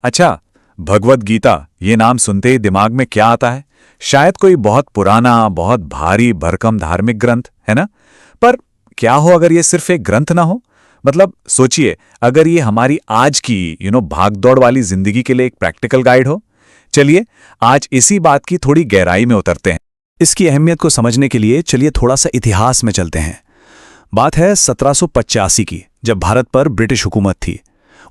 अच्छा, भगवत गीता ये नाम सुनते ही दिमाग में क्या आता है? शायद कोई बहुत पुराना, बहुत भारी भरकम धार्मिक ग्रंथ, है ना? पर क्या हो अगर ये सिर्फ एक ग्रंथ ना हो? मतलब सोचिए, अगर ये हमारी आज की भागदौड़ वाली जिंदगी के लिए एक प्रैक्टिकल गाइड हो। चलिए, आज इसी बात की थोड़ी गहराई में उतरते हैं। इसकी अहमियत को समझने के लिए चलिए थोड़ा सा इतिहास में चलते हैं। बात है 1785 की, जब भारत पर ब्रिटिश हुकूमत थी।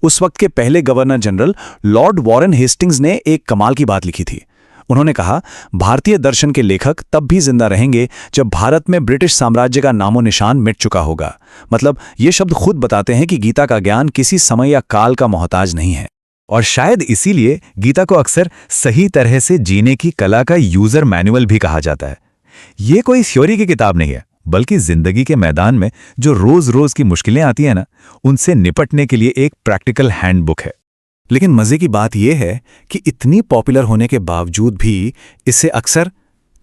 उस वक्त के पहले governor general Lord Warren Hastings ने एक कमाल की बात लिखी थी। उन्होंने कहा, भारतीय दर्शन के लेखक तब भी जिंदा रहेंगे जब भारत में ब्रिटिश साम्राज्य का नामो निशान मिट चुका होगा। मतलब ये शब्द खुद बताते हैं कि गीता का ज्ञान किसी समय या काल का मोहताज नहीं है। और शायद इसीलिए गीता को अक्सर सही तरह से जीने की कला का यूजर मैनुअल भी कहा जाता है। ये कोई थ्योरी की किताब नहीं है, बल्कि जिंदगी के मैदान में जो रोज रोज की मुश्किलें आती हैं ना, उनसे निपटने के लिए एक प्रैक्टिकल हैंडबुक है। लेकिन मजे की बात यह है कि इतनी पॉपुलर होने के बावजूद भी इसे अक्सर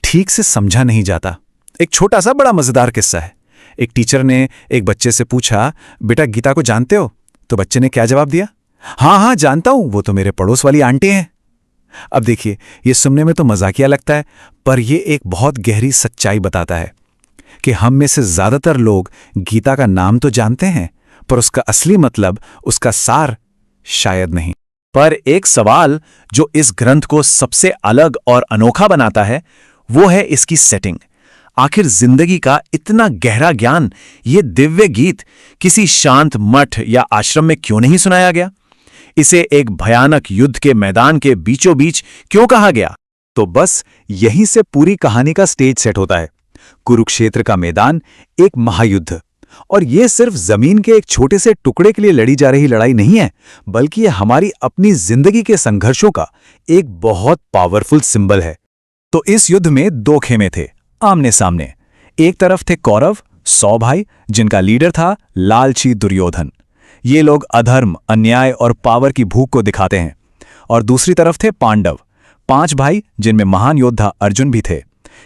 ठीक से समझा नहीं जाता। एक छोटा सा बड़ा मजेदार किस्सा है। एक टीचर ने एक बच्चे से पूछा, बेटा गीता को जानते हो? तो बच्चे ने क्या जवाब दिया? हाँ हाँ जानता हूं, वो तो मेरे पड़ोस वाली आंटी हैं। अब देखिए, ये सुनने में तो मजाकिया लगता है, पर यह एक बहुत गहरी सच्चाई बताता है कि हम में से ज्यादातर लोग गीता का नाम तो जानते हैं, पर उसका असली मतलब, उसका सार शायद नहीं। पर एक सवाल जो इस ग्रंथ को सबसे अलग और अनोखा बनाता है, वो है इसकी सेटिंग। आखिर जिंदगी का इतना गहरा ज्ञान ये दिव्य गीत किसी शांत मठ या आश्रम में क्यों नहीं सुनाया गया? इसे एक भयानक युद्ध के मैदान के बीचों बीच क्यों कहा गया? तो बस यहीं से पूरी कहानी का स्टेज सेट होता है। कुरुक्षेत्र का मैदान, एक महायुद्ध। और यह सिर्फ जमीन के एक छोटे से टुकड़े के लिए लड़ी जा रही लड़ाई नहीं है, बल्कि यह हमारी अपनी जिंदगी के संघर्षों का एक बहुत पावरफुल सिंबल है। तो इस युद्ध में दो खेमे थे, आमने सामने। एक तरफ थे कौरव, 100 भाई, जिनका लीडर था लालची दुर्योधन। ये लोग अधर्म, अन्याय और पावर की भूख को दिखाते हैं। और दूसरी तरफ थे पांडव, 5 भाई, जिनमें महान योद्धा अर्जुन भी थे।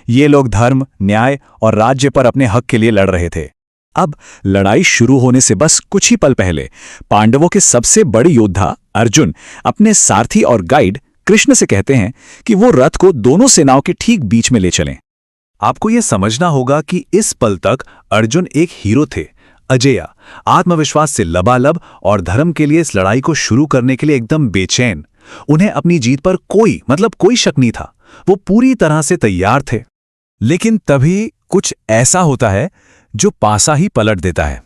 ये लोग धर्म, न्याय और राज्य पर अपने हक के लिए लड़ रहे थे। अब लड़ाई शुरू होने से बस कुछ ही पल पहले पांडवों के सबसे बड़े योद्धा अर्जुन अपने सारथी और गाइड कृष्ण से कहते हैं कि वो रथ को दोनों सेनाओं के ठीक बीच में ले चलें। आपको यह समझना होगा कि इस पल तक अर्जुन एक हीरो थे, अजेया, आत्मविश्वास से लबालब और धर्म के लिए इस लड़ाई को शुरू करने के लिए एकदम बेचैन। उन्हें अपनी जीत पर कोई शक नहीं था। वो पूरी तरह से तैयार थे। लेकिन तभी कुछ ऐसा होता है जो पासा ही पलट देता है।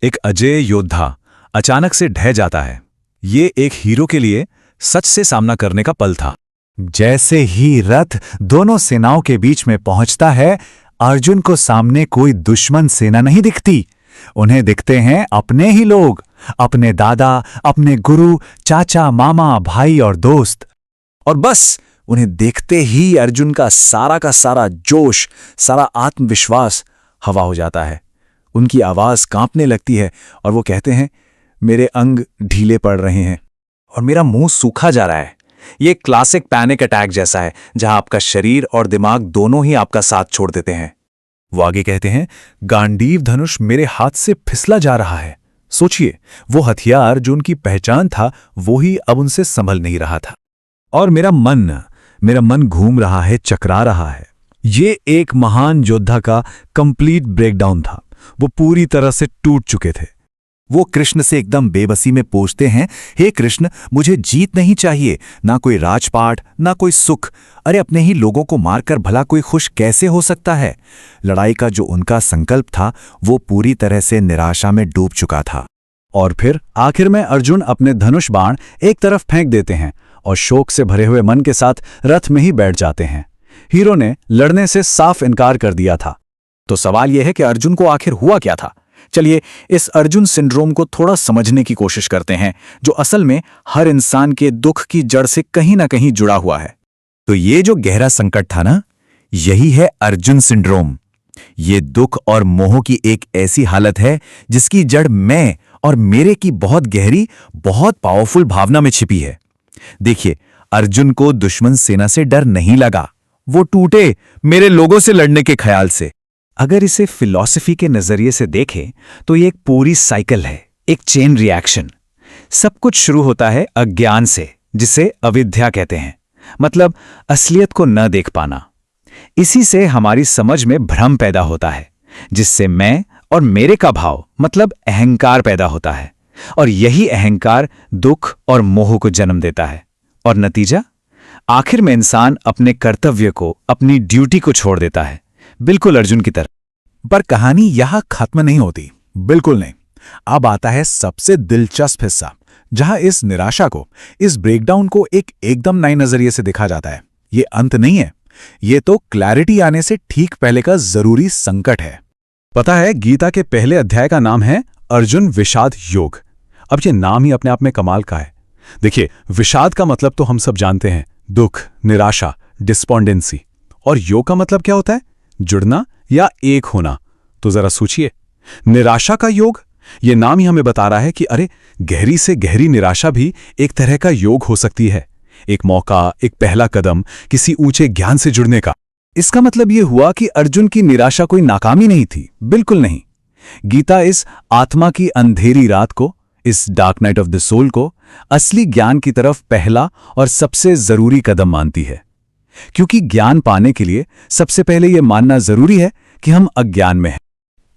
एक अजेय योद्धा अचानक से ढह जाता है। ये एक हीरो के लिए सच से सामना करने का पल था। जैसे ही रथ दोनों सेनाओं के बीच में पहुंचता है, अर्जुन को सामने कोई दुश्मन सेना नहीं दिखती। उन्हें दिखते हैं अपने ही लोग, अपने दादा, अपने गुरु, चाचा, मामा, भाई और दोस्त। और बस उन्हें देखते ही अर्जुन का सारा जोश, सारा आत्मविश्वास हवा हो जाता है। उनकी आवाज कांपने लगती है और वो कहते हैं, मेरे अंग ढीले पड़ रहे हैं और मेरा मुंह सूखा जा रहा है। ये क्लासिक पैनिक अटैक जैसा है, जहां आपका शरीर और दिमाग दोनों ही आपका साथ छोड़ देते हैं। वो आगे कहते हैं, गांडीव धनुष मेरे हाथ से फिसला जा रहा है। सोचिए, वो हथियार जो उनकी पहचान था, वो ही अब उनसे संभल नहीं रहा था। और मेरा मन घूम रहा है, चकरा रहा है। ये एक महान योद्धा का कंप्लीट ब्रेकडाउन था। वो पूरी तरह से टूट चुके थे। वो कृष्ण से एकदम बेबसी में पूछते हैं, हे कृष्ण, मुझे जीत नहीं चाहिए, ना कोई राजपाट, ना कोई सुख। अरे अपने ही लोगों को मारकर भला कोई खुश कैसे हो सकता है? लड़ाई का जो उनका संकल्प था, वो पूरी तरह से निराशा में डूब चुका था। और फिर आखिर में अर्जुन अपने धनुष बाण एक तरफ फेंक देते हैं और शोक से भरे हुए मन के साथ रथ में ही बैठ जाते हैं। हीरो ने लड़ने से साफ इनकार कर दिया था। तो सवाल यह है कि अर्जुन को आखिर हुआ क्या था? चलिए इस अर्जुन सिंड्रोम को थोड़ा समझने की कोशिश करते हैं, जो असल में हर इंसान के दुख की जड़ से कहीं ना कहीं जुड़ा हुआ है। तो ये जो गहरा संकट था ना, यही है अर्जुन सिंड्रोम। ये दुख और मोह की एक ऐसी हालत है जिसकी जड़ मैं और मेरे की बहुत गहरी, बहुत पावरफुल भावना में छिपी है। देखिए, अर्जुन को दुश्मन सेना से डर नहीं लगा, वो टूटे मेरे लोगों से लड़ने के ख्याल से। अगर इसे फिलॉसफी के नजरिए से देखें तो ये एक पूरी साइकिल है, एक चेन रिएक्शन। सब कुछ शुरू होता है अज्ञान से, जिसे अविद्या कहते हैं, मतलब असलियत को न देख पाना। इसी से हमारी समझ में भ्रम पैदा होता है, जिससे मैं और मेरे का भाव मतलब अहंकार पैदा होता है, और यही अहंकार दुख और मोह को जन्म देता है। और नतीजा, आखिर में इंसान अपने कर्तव्य को, अपनी ड्यूटी को छोड़ देता है, बिल्कुल अर्जुन की तरह। पर कहानी यहां खत्म नहीं होती, बिल्कुल नहीं। अब आता है सबसे दिलचस्प हिस्सा, जहां इस निराशा को, इस ब्रेकडाउन को एक एकदम नए नजरिए से देखा जाता है। ये अंत नहीं है, ये तो क्लैरिटी आने से ठीक पहले का जरूरी संकट है। पता है, गीता के पहले अध्याय का नाम है अर्जुन विषाद योग। अब ये नाम ही अपने आप में कमाल का है। देखिए, विषाद का मतलब तो हम सब जानते हैं, दुख, निराशा, डिस्पोंडेंसी। और योग का मतलब क्या होता है? जुड़ना या एक होना। तो जरा सोचिए, निराशा का योग, ये नाम ही हमें बता रहा है कि अरे, गहरी से गहरी निराशा भी एक तरह का योग हो सकती है, एक मौका, एक पहला कदम किसी ऊंचे ज्ञान से जुड़ने का। इसका मतलब यह हुआ कि अर्जुन की निराशा कोई नाकामी नहीं थी, बिल्कुल नहीं। गीता इस आत्मा की अंधेरी रात को, इस dark night of the soul को असली ज्ञान की तरफ पहला और सबसे जरूरी कदम मानती है। क्योंकि ज्ञान पाने के लिए सबसे पहले यह मानना जरूरी है कि हम अज्ञान में हैं।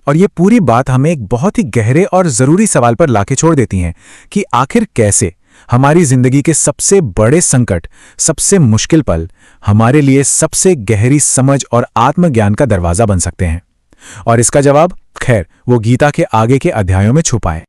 और ये पूरी बात हमें एक बहुत ही गहरे और जरूरी सवाल पर लाके छोड़ देती है कि आखिर कैसे हमारी जिंदगी के सबसे बड़े संकट, सबसे मुश्किल पल हमारे लिए सबसे गहरी समझ और आत्मज्ञान का दरवाजा बन सकते हैं। और इसका जवाब, खैर, वो गीता के आगे के अध्यायों में छुपा है।